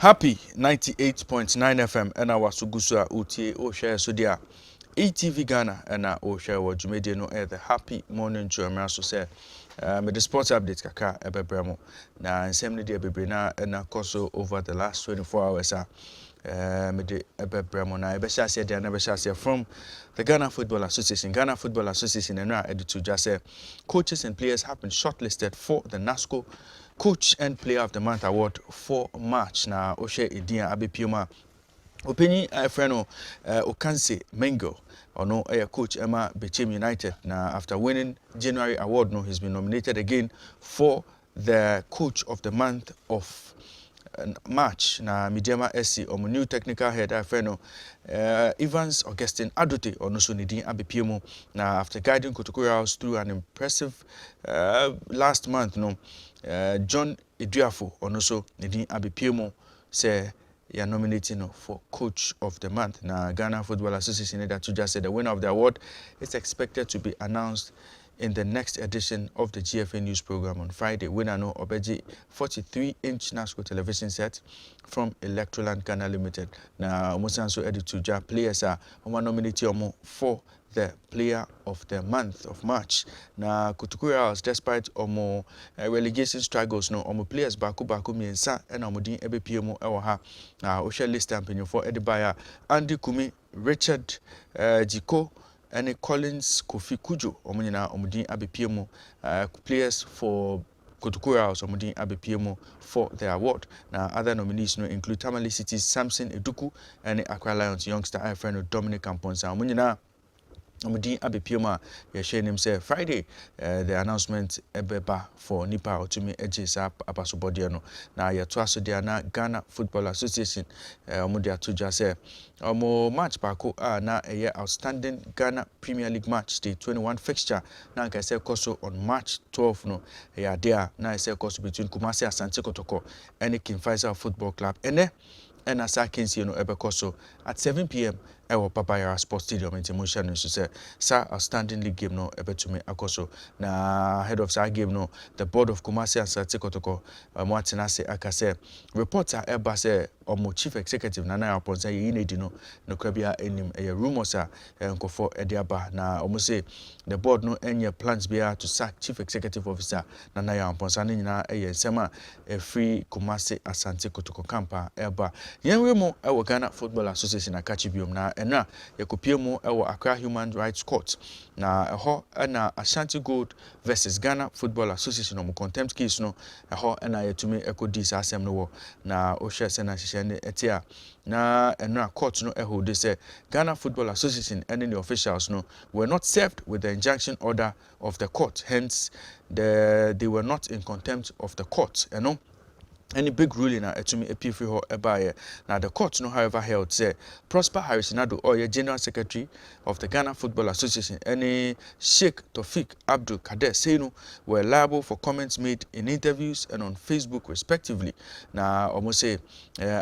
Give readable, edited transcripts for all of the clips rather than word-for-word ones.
Happy 98.9 FM and our Sugusua UTA O share so dia ATV Ghana and our share what Jumede no the happy morning to America say the sports update kaka ebebremo na nsem de ebebrena na koso over the last 24 hours me de ebebremo na ebehya de na ebehya from the Ghana Football Association. Ghana Football Association and editor just say coaches and players have been shortlisted for the NASCO Coach and Player of the Month Award for March. Na Oshe Edian Abepioma Opini friend Okanse Mengo no a coach Emma Bechem United. Now after winning January award, no, he's been nominated again for the Coach of the Month of March. Na Midema SC or new technical head friend Evans Augustine Adote or no so Nidin Abepiemo. Now after guiding Kotokura House through an impressive last month, no. John Eduafo or no so Nidin Abepiemo say you are nominating for Coach of the Month. Now Ghana Football Association that you just said the winner of the award is expected to be announced in the next edition of the GFA News program on Friday. Winner no Obeji 43-inch NASCO television set from Electroland Ghana Limited. Now Musanso Edituja players are nominated for the Player of the Month of March. Na Kutukura House, despite relegation struggles, no players baku miensa and omudin ebepmo ewaha. Na Osha list campaign for Edibaya, Andy Kumi, Richard Jiko, and Collins Kofi Kujo, omudin abepmo players for Kutukura House, omudin abepmo for the award. Now other nominees include Tamale City's Samson Eduku and Accra Lions youngster friend Dominic Amponsa. Omudi Abepioma yeshe nim say Friday the announcement ebeba for Nipa Otumi Ejisa apasobode no na yeto asode na Ghana Football Association omudi atoja say match bako na eye outstanding Ghana Premier League match day 21 fixture na nka say koso on March 12 no ya there na say koso between Kumasi Asante Kotoko and King Faisal Football Club and Asa Kensi no ebekoso at 7 p.m. Ewo Papaya Sports Stadium in Timusha no say sa outstanding league game no ebetumi akoso na head of that game no the board of Kumasi Asante Kotoko Moatina say akase reporter eba say omo chief executive Nana Aponsa ye need no krabia enim rumors nkofo ediaba na omo say the board no enye plans bia to sack chief executive officer Nana Aponsa ni nyina nsema free Kumasi Asante Kotoko campa eba yenwe mo ewo Ghana Football Association akachibiom na ena yakopiemu ewo Accra Human Rights Court na eho na Ashanti Gold versus Ghana Football Association omo contempt case no eho na yetumi ekodi sa asem no wo na ohwe se na hihye etia na ena court no eho de say Ghana Football Association and the officials no were not served with the injunction order of the court, hence they were not in contempt of the court, you know. Any big ruling na etumi epifi ho ebaye na the court no however held say Prosper Harisinado or General Secretary of the Ghana Football Association any Sheikh Tofik Abdul Kader Senu were liable for comments made in interviews and on Facebook respectively. Na almost say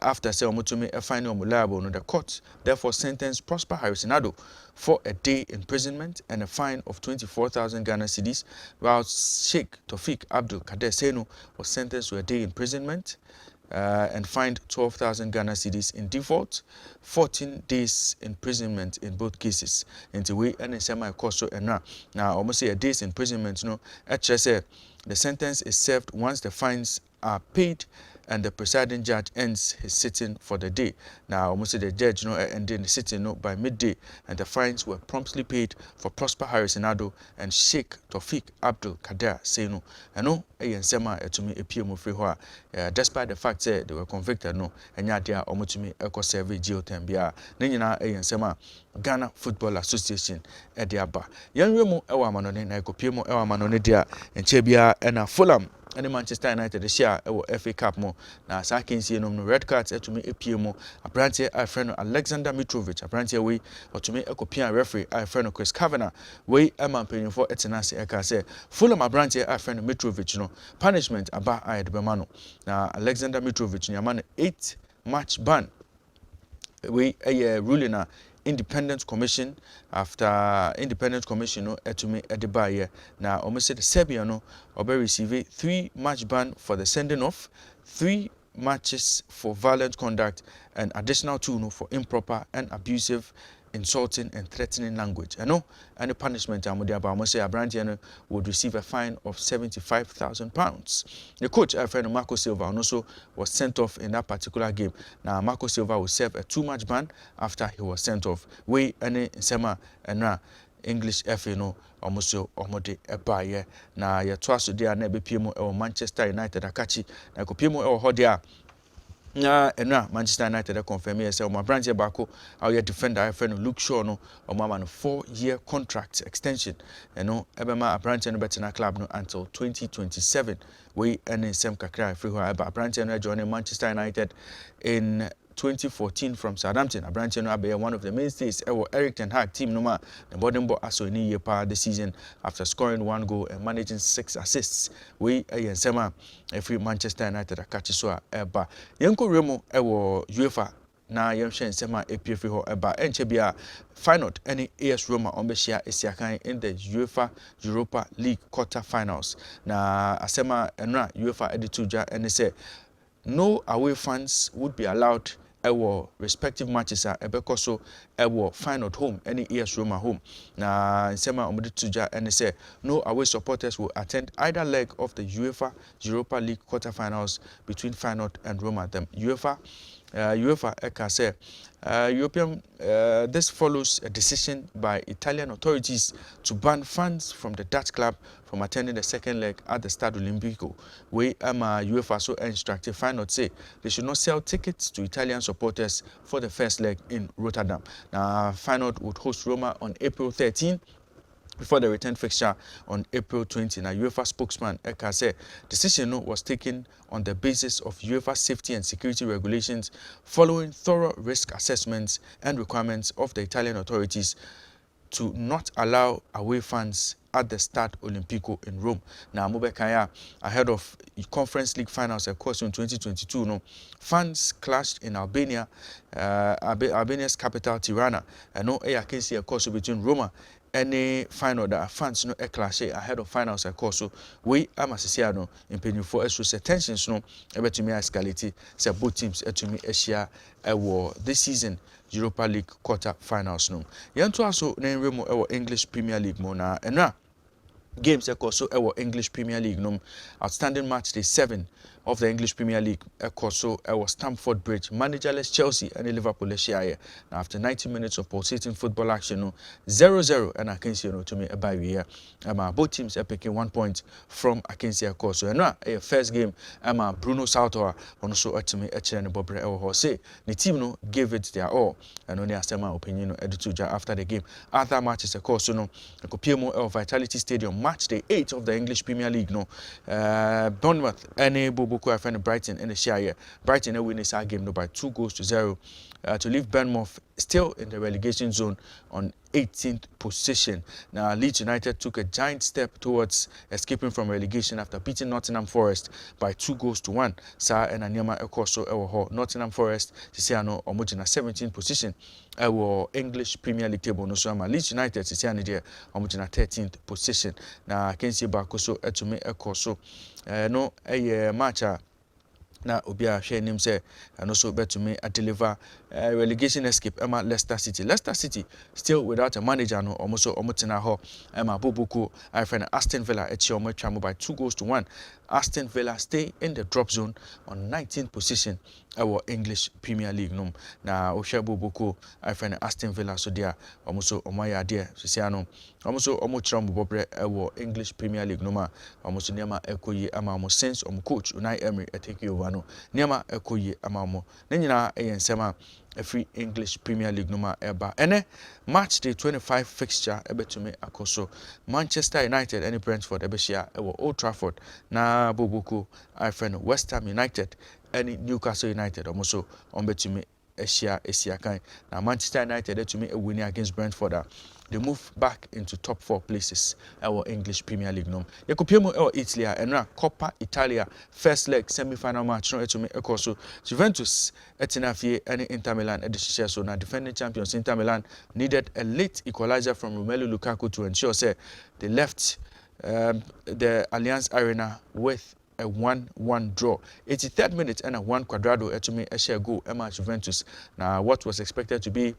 after say omotumi e fine liable no the court therefore sentenced Prosper Harisinado for a day imprisonment and a fine of 24,000 Ghana cedis, while Sheikh Tofik Abdul Kader Senu was sentenced to a day imprisonment and fined 12,000 Ghana cedis in default, 14 days imprisonment in both cases. Into we and semi costo and now almost say a day's imprisonment, actually say the sentence is served once the fines are paid and the presiding judge ends his sitting for the day. Now, almost the judge ending the sitting by midday, and the fines were promptly paid for Prosper Harisinado and Sheikh Tofik Abdul Kader Senu. And no, sema etumi epiemu free hoa. Despite the fact that they were convicted, no, and yadia omutumi eko serve jail term bia. Nina sema Ghana Football Association ediaba. Yanwemu ewa manone na ekopiemu ewa manone dia enchebia ena Fulham. And Manchester United this year FA Cup mo na sa kensie no red cards etumi epie mo abrantie a friend Alexander Mitrovic abrantie we otumi ekopia referee a friend Chris Kavanagh we emampanyin for etenase eka say Fulham abrantie a friend Mitrovic no punishment aba a edebema no na Alexander Mitrovic nyama no 8-match ban we ruling na independent commission after independent commission no etumi edibaye na almost the Serbia no obe receive 3-match ban for the sending off, 3 matches for violent conduct and additional 2 no for improper and abusive, insulting and threatening language. And the punishment say Abrantian would receive a fine of £75,000. The coach, our friend Marco Silva, also was sent off in that particular game. Now Marco Silva will serve a 2-match ban after he was sent off. We any sema and English FA no almost omode ebaye na ye to aso dia na ebepiem e Manchester United akachi na kopiem e ho dia na enra Manchester United confirm say o branch bako our defender friend Luke Shaw no o mama no 4-year contract extension ebema branch no betina club no until 2027 we any sem kakra free ho eba branch no join Manchester United in 2014 from Southampton. Abranche no abe one of the mainstays Eric Ten Hag team no the bottom ball aso ni year pa this season after scoring 1 goal and managing 6 assists. We sema every Manchester United akachi so eba yenko remo UEFA na yemhwe nsema epiefi ho eba enche bia final any AS Roma on behia esiakan in the UEFA Europa League quarter-finals. Na asema enra UEFA edituja and say no away fans would be allowed our respective matches are ebekoso our final home any AS Roma home. Na sema omudituja and say no away supporters will attend either leg of the UEFA Europa League quarter-finals between Feyenoord and Roma. The UEFA eka say European this follows a decision by Italian authorities to ban fans from the Dutch club from attending the second leg at the Stade Olimpico. We UEFA so instructed Feyenoord say they should not sell tickets to Italian supporters for the first leg in Rotterdam. Now Feyenoord would host Roma on April 13 before the return fixture on April 20. Now, UEFA spokesman Eka said decision was taken on the basis of UEFA safety and security regulations following thorough risk assessments and requirements of the Italian authorities to not allow away fans at the Stade Olimpico in Rome. Now, Mubekaya, ahead of Conference League finals, of course, in 2022, fans clashed in Albania, Albania's capital, Tirana, and I can see, of course, between Roma any final that fans no clash ahead of finals of course so we amasisiano in penny for extra tensions no ebetumi escalate say both teams etumi share this season Europa League quarter finals no yanto aso na enremo English Premier League mo na enra games also English Premier League no outstanding match day 7 of the English Premier League also Stamford Bridge managerless Chelsea and Liverpool share after 90 minutes of pulsating football action 0-0 and I can see to me a bye here both teams are picking 1 point from Akensi Akoso and a first game Bruno Sautoa also to me and Bobre say the team no gave it their all and only as my opinion edituja after the game other matches of course no Kopiemo Vitality Stadium match day 8 of the English Premier League no Bournemouth and Bobo friend Brighton in the share. Brighton win this game no by 2-0 to leave Bournemouth still in the relegation zone on 18th position. Now Leeds United took a giant step towards escaping from relegation after beating Nottingham Forest by 2-1. Sa and Anyama Ekoso Nottingham Forest Sisiano Omujina 17th position. English Premier League table no so Leeds United Sisiano there Omujina 13th position. Now Kensi Bakoso Etume Ekoso no a match na obia hwe nim say and also betumi deliver relegation escape Leicester City. Leicester City still without a manager no almost omotena ho Bobuku I friend Aston Villa etwa by 2-1. Aston Villa stay in the drop zone on 19th position our English Premier League no na ohwe Bobuku I friend Aston Villa so dia almost omaya there sisiano almost omochram bobre our English Premier League no ma almost niama ekoyi ama sense coach Unai Emery take over no niama ekoyi ama na nyina eyensema free English Premier League no ma eba ene match day 25 fixture ebetumi akoso Manchester United and Brentford ebeshia Old Trafford na Bobuku I friend West Ham United and Newcastle United almost betumi Esiakan. Now Manchester United to me a winning against Brentford. They move back into top 4 places. Our English Premier League no. Yakupiemo Italy and Coppa Italia first leg semi-final match no to me also Juventus etinafie and Inter Milan edishia so now defending champions Inter Milan needed a late equalizer from Romelu Lukaku to ensure say they left the Allianz Arena with a 1-1 draw. 83rd minute and a 1 Quadrado etumi a share goal Emma Juventus. Now what was expected to be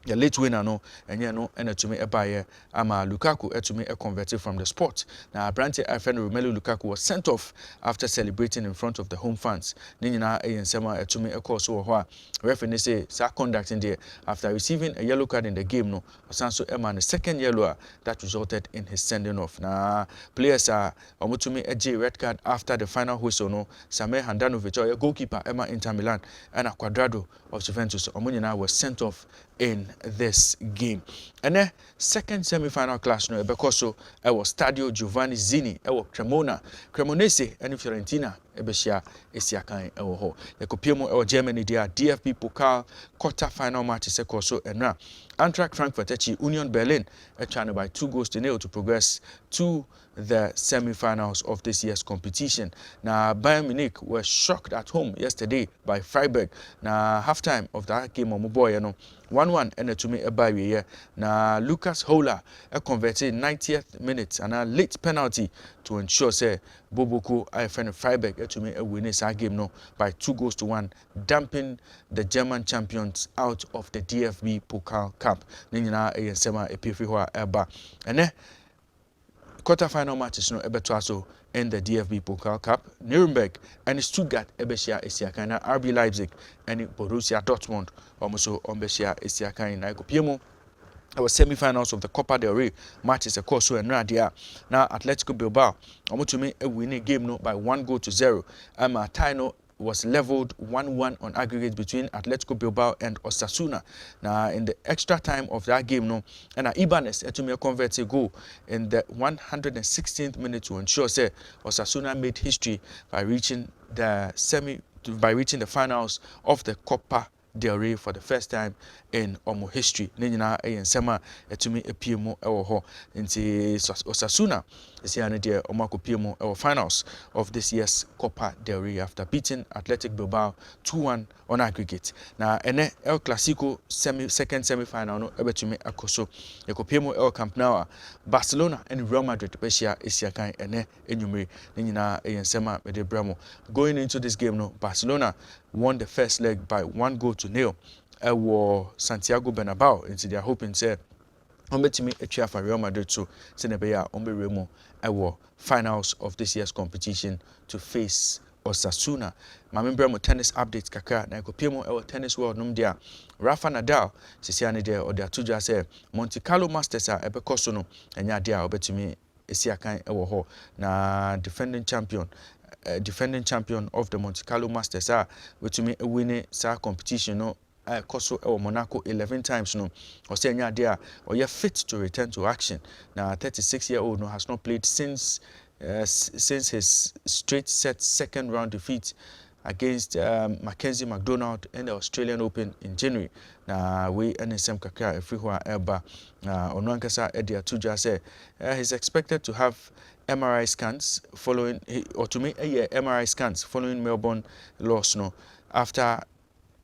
the late winner no enye no ena tumi ebaye ama Lukaku etumi converted from the spot. Now Branty friend Romelu Lukaku was sent off after celebrating in front of the home fans. Ni nyina eyensema etumi ekọ so ho a referee say sa conduct in there after receiving a yellow card in the game no osanso ema the second yellow that resulted in his sending off. Na players are omutumi eje red card after the final whistle no Same Handanovic or goalkeeper Emma Inter Milan and a Quadrado of Juventus omunyina was sent off in this game. And then second semi-final clash no ebekoso was Stadio Giovanni Zini was Cremonese and Fiorentina ebeshia esiakan ewo ho. Ekopiemo ewo Germany dia DFB Pokal quarter final match sekoso enra. Eintracht Frankfurt echi Union Berlin etchane by 2-0 to progress to the semi-finals of this year's competition. Now Bayern Munich were shocked at home yesterday by Freiburg. Now halftime of that game on boy you know 1-1 and to me a barrier. Now Lucas Hola converted 90th minute and a late penalty to ensure say Boboku IFN Freiburg to me a winning game no by 2-1, dumping the German champions out of the DFB Pokal Cup. Nina a sema a pifi eba and quarter-final matches no ebetwaso in the DFB Pokal Cup. Nuremberg and Stuttgart ebeshia esiakana RB Leipzig and Borussia Dortmund almost ombeshia esiakana na ekopiemo. Our semi-finals of the Copa del Rey matches of course so and radia. Now Atletico Bilbao omutumi a winning game no by 1-0. Taino was leveled 1-1 on aggregate between Atletico Bilbao and Osasuna. Now in the extra time of that game no and Ibanez etumi convert a goal in the 116th minute to ensure say Osasuna made history by reaching the finals of the Copa del Rey for the first time in Omo history. Nina Sema etumi epiemo ewo ho nti Osasuna is here the Omako Piemo ewo finals of this year's Copa del Rey after beating Athletic Bilbao 2-1 on aggregate. Now ene El Clasico second semi-final no ebetumi akoso ekopiemo El Camp Nou. Barcelona and Real Madrid beshia esiakan ene enyumre nina Sema mede bramo. Going into this game no Barcelona won the first leg by 1-0 war Santiago Bernabeu into their hoping say ombetimi etwa for Real Madrid so senebeya omberemo war finals of this year's competition to face Osasuna. Mamembramo tennis updates kakra na ekopiemo tennis world num dia Rafa Nadal sisiane dia or dia tuja say Monte Carlo Masters a ebekoso no enya dia obetimi esiakan ewo ho na defending champion of the Monte Carlo Masters wetumi win sa competition no Koso Monaco 11 times no or say nya dia or you fit to return to action. Now 36-year-old no has not played since his straight set second round defeat against Mackenzie McDonald in the Australian Open in January. Now we NSM kakra everywhere eba onankasa edia tuja say he's expected to have MRI scans following MRI scans following Melbourne loss no after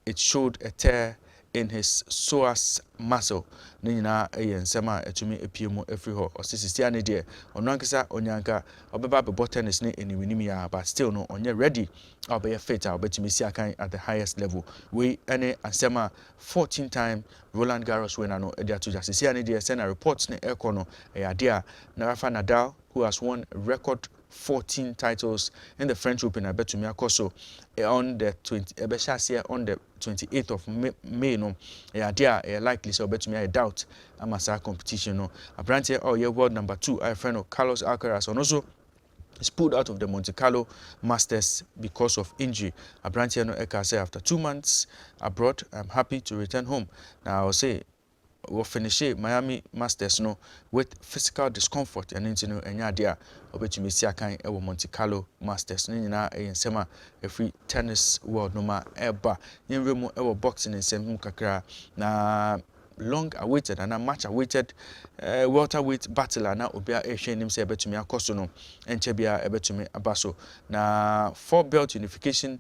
it showed a tear in his psoas muscle. Nina nsema etumi epiemo efriho osisi ane de onankasa onyanka obeba be tennis ne eniwinimi ya but still no onye ready obeye fit obetumi siakan at the highest level. We ene ansema 14-time Roland Garros winner no edia to just ane de send reports ne ekono eya na Rafa Nadal, who has won a record 14 titles in the French Open. I bet to me akoso on the 28th of May no likely so bet to me I doubt amasa competition no apparently world number 2 our friend Carlos Alcaraz and also is pulled out of the Monte Carlo Masters because of injury. Apparently no Eka say after 2 months abroad I'm happy to return home. Now I'll say we'll finish Miami Masters no with physical discomfort and into enya dia obetumi siakan ewo Monte Carlo Masters no nyina ensema every tennis world no ma eba yenremu ewo boxing ensem kakra na long awaited and a much awaited welterweight battle na obia ehwe nim se betumi akoso no enchebia ebetumi abaso na 4 belt unification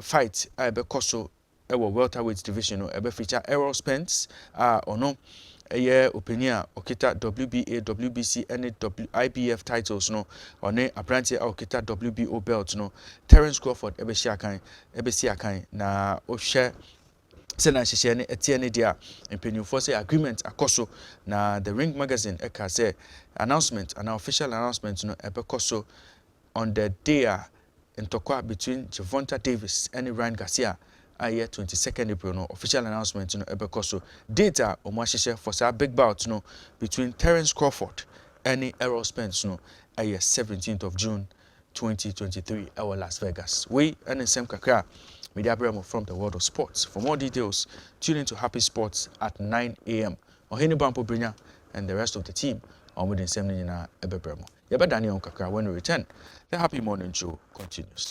fight ebekoso welterweight division no ebe feature Errol Spence ono opinion okita WBA, WBC and IBF titles no one apprentice okita WBO belt no Terence Crawford ebesi akan na ohwe sena hyehyɛ ne etie ne dia mpenyufo say agreement akoso na the Ring magazine eka say announcement an official announcement no ebekoso on the day ntokwa between Javonta Davis and Ryan Garcia aye 22nd April no official announcement no ebekoso data omo hyehyɛ for say big bout no between Terence Crawford and Errol Spence no aye 17th of June 2023 our Las Vegas. We and same kakra media bremo from the world of sports. For more details, tune into Happy Sports at 9 a.m. Ohini Bampo Brinya and the rest of the team are within 7 in Ebebremo. Yaba Daniel Kakra when we return. The Happy Morning Show continues.